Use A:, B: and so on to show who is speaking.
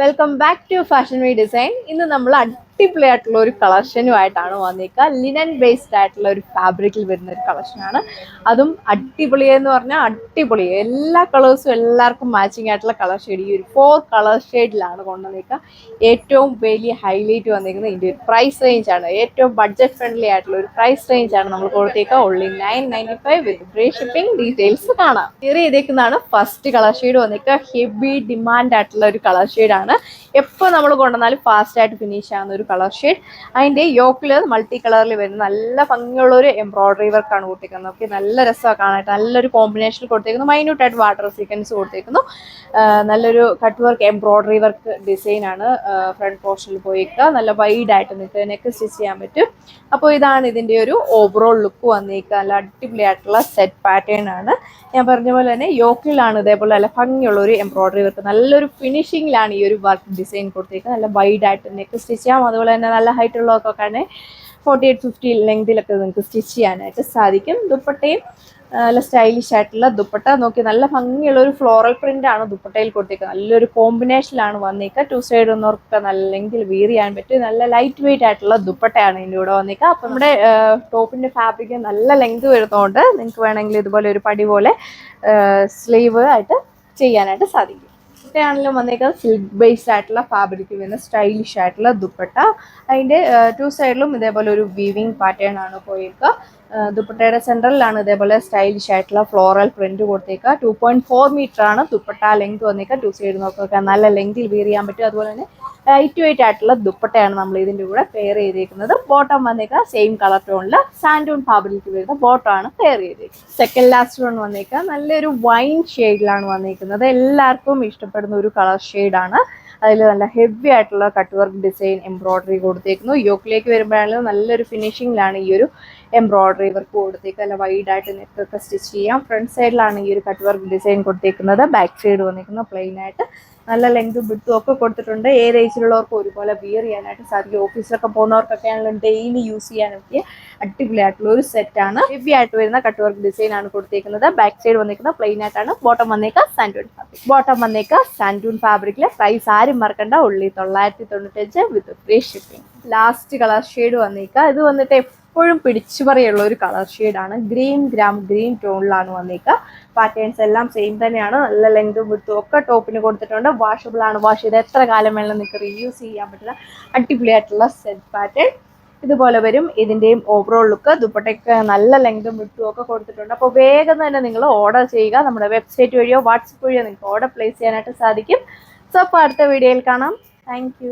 A: Welcome back to fashion we design. ഇന്ന് നമ്മൾ അടിപൊളിയായിട്ടുള്ള ഒരു കളക്ഷനുമായിട്ടാണ് വന്നേക്കുക. ലിനൻ ബേസ്ഡ് ആയിട്ടുള്ള ഒരു ഫാബ്രിക്കിൽ വരുന്ന ഒരു കളക്ഷനാണ്. അതും അടിപൊളിയെന്ന് പറഞ്ഞാൽ അടിപൊളി, എല്ലാ കളേഴ്സും എല്ലാവർക്കും മാച്ചിങ് ആയിട്ടുള്ള കളർ ഷെയ്ഡ്. ഈ ഒരു 4 കളർ ഷെയ്ഡിലാണ് കൊണ്ടുവന്നേക്കുക. ഏറ്റവും വലിയ ഹൈലൈറ്റ് വന്നിരിക്കുന്നത് ഇതിൻ്റെ ഒരു പ്രൈസ് റേഞ്ചാണ്. ഏറ്റവും ബഡ്ജറ്റ് ഫ്രണ്ട്ലി ആയിട്ടുള്ള ഒരു പ്രൈസ് റേഞ്ചാണ് നമ്മൾ കൊടുത്തേക്കുക. Only 995 with free shipping. Details കാണാം. ക്ലിയർ ചെയ്തേക്കുന്നതാണ് ഫസ്റ്റ് കളർ ഷെയ്ഡ് വന്നിരിക്കുക. ഹെവി ഡിമാൻഡ് ആയിട്ടുള്ള ഒരു കളർ ഷെയ്ഡാണ്. എപ്പോൾ നമ്മൾ കൊണ്ടുവന്നാലും ഫാസ്റ്റ് ആയിട്ട് ഫിനിഷ് ആവുന്ന ഒരു കളർ ഷെയ്ഡ്. അതിൻ്റെ യോക്കിൽ മൾട്ടി കളറിൽ വരുന്ന നല്ല ഭംഗിയുള്ള ഒരു എംബ്രോയിഡറി വർക്കാണ് കൊടുത്തേക്കുന്നത്. ഓക്കെ, നല്ല രസമാണ് കാണാനായിട്ട്. നല്ലൊരു കോമ്പിനേഷൻ കൊടുത്തേക്കുന്നു. മൈന്യൂട്ടായിട്ട് വാട്ടർ സീക്വൻസ് കൊടുത്തേക്കുന്നു. നല്ലൊരു കട്ട് വർക്ക് എംബ്രോയിഡറി വർക്ക് ഡിസൈനാണ് ഫ്രണ്ട് പോർഷനിൽ പോയേക്കുക. നല്ല വൈഡായിട്ട് നിങ്ങൾക്ക് നെക്ക് സ്റ്റിച്ച് ചെയ്യാൻ പറ്റും. അപ്പോൾ ഇതാണ് ഇതിൻ്റെ ഒരു ഓവറോൾ ലുക്ക് വന്നേക്കുക. നല്ല അടിപൊളിയായിട്ടുള്ള സെറ്റ് പാറ്റേൺ ആണ്. ഞാൻ പറഞ്ഞ പോലെ തന്നെ യോക്കിലാണ് ഇതേപോലെ നല്ല ഭംഗിയുള്ള ഒരു എംബ്രോയിഡറി വർക്ക്. നല്ലൊരു ഫിനിഷിങ്ങിലാണ് ഈ ഒരു വർക്ക് ഡിസൈൻ കൊടുത്തേക്കുന്നത്. നല്ല വൈഡായിട്ട് നെക്ക് സ്റ്റിച്ച് ചെയ്യാം. അതുപോലെ തന്നെ നല്ല ഹൈറ്റ് ഉള്ളവർക്കൊക്കെ ആണെങ്കിൽ 48-50 ലെങ്തിലൊക്കെ നിങ്ങൾക്ക് സ്റ്റിച്ച് ചെയ്യാനായിട്ട് സാധിക്കും. ദുപ്പട്ടയും നല്ല സ്റ്റൈലിഷ് ആയിട്ടുള്ള ദുപ്പട്ട നോക്കി നല്ല ഭംഗിയുള്ള ഒരു ഫ്ലോറൽ പ്രിന്റ് ആണ് ദുപ്പട്ടയിൽ കൊടുത്തേക്കുന്നത്. നല്ലൊരു കോമ്പിനേഷനിലാണ് വന്നേക്കുക. 2 സൈഡ് ഒന്നവർക്ക് നല്ല ലെങ്കിൽ വീർ ചെയ്യാൻ പറ്റും. നല്ല ലൈറ്റ് വെയിറ്റ് ആയിട്ടുള്ള ദുപ്പട്ടയാണ് ഇതിൻ്റെ കൂടെ വന്നേക്കുക. അപ്പം നമ്മുടെ ടോപ്പിന്റെ ഫാബ്രിക് നല്ല ലെങ്ത് വരുന്നതുകൊണ്ട് നിങ്ങൾക്ക് വേണമെങ്കിൽ ഇതുപോലെ ഒരു പടി പോലെ സ്ലീവ് ആയിട്ട് ചെയ്യാനായിട്ട് സാധിക്കും. ആണെങ്കിലും വന്നേക്കുന്നത് സിൽക്ക് ബേസ്ഡ് ആയിട്ടുള്ള ഫാബ്രിക് വരുന്ന സ്റ്റൈലിഷ് ആയിട്ടുള്ള ദുപ്പട്ട. അതിൻ്റെ 2 സൈഡിലും ഇതേപോലെ ഒരു വീവിങ് പാറ്റേൺ ആണ് പോയേക്കുക. ദുപ്പട്ടയുടെ സെൻട്രലിലാണ് ഇതേപോലെ സ്റ്റൈലിഷ് ആയിട്ടുള്ള ഫ്ലോറൽ പ്രിന്റ് കൊടുത്തേക്കുക. 2.4 മീറ്റർ ആണ് ദുപ്പട്ട ലെങ്ത് വന്നേക്കുക. 2 സൈഡ് നോക്കുക നല്ല ലെങ്തിൽ വീർ ചെയ്യാൻ പറ്റും. അതുപോലെ തന്നെ ലൈറ്റ് വെയിറ്റ് ആയിട്ടുള്ള ദുപ്പട്ടയാണ് നമ്മൾ ഇതിൻ്റെ കൂടെ പെയർ ചെയ്തേക്കുന്നത്. ബോട്ടം വന്നേക്കുക സെയിം കളർ ടോണിൽ സാൻഡൂൺ ഫാബ്രിക് വരുന്ന ബോട്ടം ആണ് പെയർ ചെയ്തേക്കുന്നത്. സെക്കൻഡ് ലാസ്റ്റ് വൺ വന്നേക്കുക നല്ലൊരു വൈൻ ഷെയ്ഡിലാണ് വന്നേക്കുന്നത്. എല്ലാവർക്കും ഇഷ്ടപ്പെടുന്ന ഒരു കളർ ഷെയ്ഡാണ്. അതിൽ നല്ല ഹെവി ആയിട്ടുള്ള കട്ട് വർക്ക് ഡിസൈൻ എംബ്രോയിഡറി കൊടുത്തേക്കുന്നു. യോക്കിലേക്ക് വരുമ്പോഴാണെങ്കിലും നല്ലൊരു ഫിനിഷിങ്ങിലാണ് ഈ ഒരു എംബ്രോയിഡറി വർക്ക് കൊടുത്തേക്കുക. നല്ല വൈഡായിട്ട് നെക്കൊക്കെ സ്റ്റിച്ച് ചെയ്യാം. ഫ്രണ്ട് സൈഡിലാണ് ഈ ഒരു കട്ട് വർക്ക് ഡിസൈൻ കൊടുത്തേക്കുന്നത്. ബാക്ക് സൈഡ് വന്നിരിക്കുന്നത് പ്ലെയിൻ ആയിട്ട് നല്ല ലെങ്തും വിട്ടും ഒക്കെ കൊടുത്തിട്ടുണ്ട്. ഏത് ഏജിലുള്ളവർക്കും ഒരുപോലെ വിയർ ചെയ്യാനായിട്ട് സാധിക്കും. ഓഫീസിലൊക്കെ പോകുന്നവർക്കൊക്കെ ആണെങ്കിലും ഡെയിലി യൂസ് ചെയ്യാനൊക്കെ അടിപൊളിയായിട്ടുള്ള ഒരു സെറ്റാണ്. ഹെവി ആയിട്ട് വരുന്ന കട്ട് വർക്ക് ഡിസൈൻ ആണ് കൊടുത്തേക്കുന്നത്. ബാക്ക് സൈഡ് വന്നിരിക്കുന്നത് പ്ലെയിൻ ആയിട്ടാണ്. ബോട്ടം വന്നേക്കുക സാൻഡൂൺ ഫാബ്രിക്. ബോട്ടം വന്നേക്കുക സാൻഡൂൺ ഫാബ്രിക്കിലെ പ്രൈസ് ആരും മറക്കണ്ട. Only 995 with free shipping. Last colour shade വന്നേക്കുക. ഇത് വന്നിട്ട് എപ്പോഴും പിടിച്ചു പറയുള്ള ഒരു കളർ ഷെയ്ഡാണ്. ഗ്രീൻ ടോണിലാണ് വന്നേക്കുക. പാറ്റേൺസ് എല്ലാം സെയിം തന്നെയാണ്. നല്ല ലെങ്തും വിട്ടും ഒക്കെ ടോപ്പിന് കൊടുത്തിട്ടുണ്ട്. വാഷബിൾ ആണ്. വാഷ് ചെയ്ത് എത്ര കാലം വേണം നിങ്ങൾക്ക് റീയൂസ് ചെയ്യാൻ പറ്റുന്ന അടിപൊളിയായിട്ടുള്ള സെറ്റ് പാറ്റേൺ ഇതുപോലെ വരും. ഇതിൻ്റെയും ഓവറോൾ ലുക്ക് ദുപ്പട്ടയ്ക്ക് നല്ല ലെങ്തും വിട്ടും ഒക്കെ കൊടുത്തിട്ടുണ്ട്. അപ്പോൾ വേഗം തന്നെ നിങ്ങൾ ഓർഡർ ചെയ്യുക. നമ്മുടെ വെബ്സൈറ്റ് വഴിയോ വാട്സപ്പ് വഴിയോ നിങ്ങൾക്ക് ഓർഡർ പ്ലേസ് ചെയ്യാനായിട്ട് സാധിക്കും. സോ അപ്പോൾ അടുത്ത വീഡിയോയിൽ കാണാം. താങ്ക്